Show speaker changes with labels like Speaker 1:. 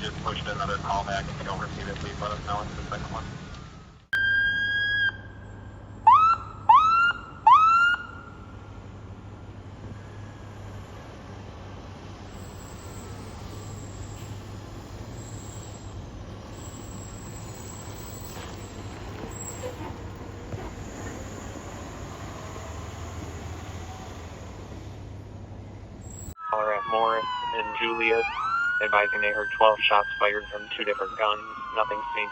Speaker 1: just pushed another call back. If you don't receive it, please let us know. It's the second one. Caller at Morris and Julius, advising they heard 12 shots fired from 2 different guns. Nothing seen.